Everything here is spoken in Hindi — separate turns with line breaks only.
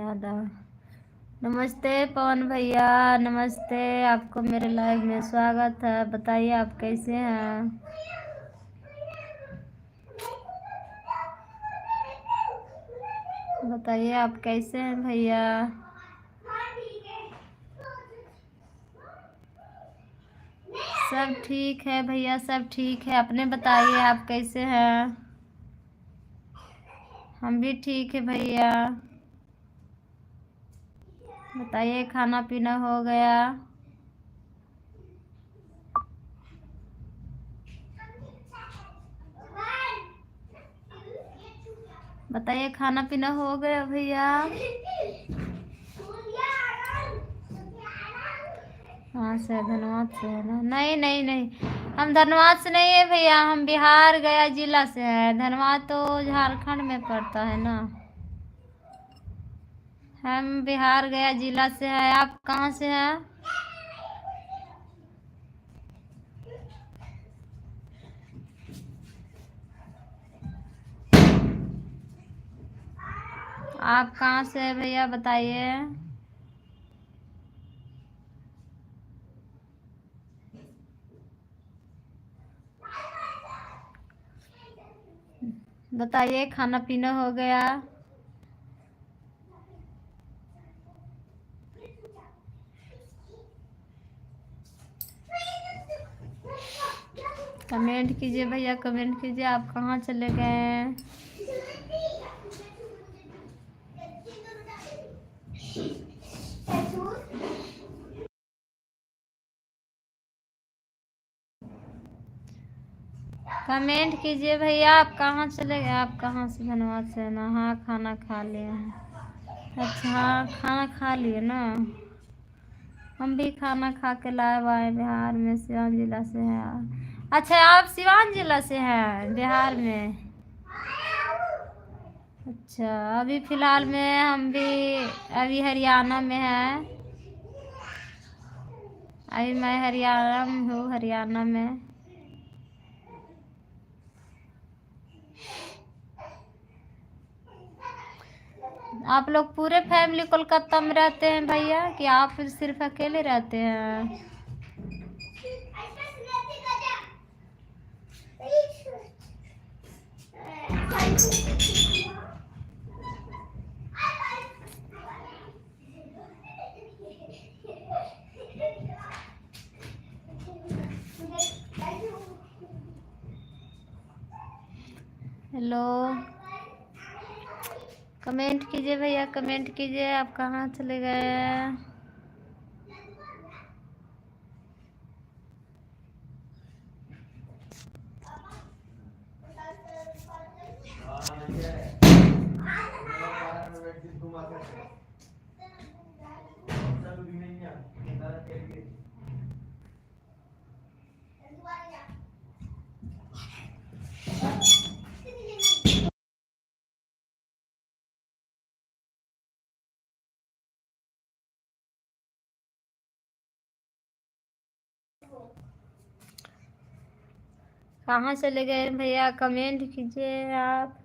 यादव। नमस्ते पवन भैया, नमस्ते। आपको मेरे लाइव में स्वागत है। बताइए आप कैसे हैं? बताइए आप कैसे हैं भैया? सब ठीक है भैया, सब ठीक है। अपने बताइए आप कैसे हैं? हम भी ठीक है भैया। बताइए खाना पीना हो गया? बताइए खाना पीना हो गया भैया? हाँ से धनबाद से है ना? नहीं नहीं नहीं, हम धनबाद से नहीं है भैया, हम बिहार गया जिला से है। धनबाद तो झारखंड में पड़ता है ना। हम बिहार गया जिला से है। आप कहाँ से हैं? आप कहाँ से है भैया बताइए? बताइए खाना पीना हो गया? कमेंट कीजिए भैया, कमेंट कीजिए। आप कहाँ चले गए? कमेंट कीजिए भैया, आप कहाँ चले गए? आप कहाँ से? धनबाद से ना? हाँ खाना खा लिए हैं। अच्छा हाँ खाना खा लिए ना? हम भी खाना खा के लाए आए बिहार में, सिवान जिला से हैं। अच्छा आप सिवान जिला से हैं बिहार में? अच्छा अभी फिलहाल में हम भी अभी हरियाणा में हैं। अभी मैं हरियाणा में हूँ, हरियाणा में। आप लोग पूरे फैमिली कोलकाता में रहते हैं भैया, कि आप सिर्फ अकेले रहते हैं? हेलो, कमेंट कीजिए भैया, कमेंट कीजिए। आप कहाँ चले गए? कहाँ चले गए भैया? कमेंट कीजिए आप।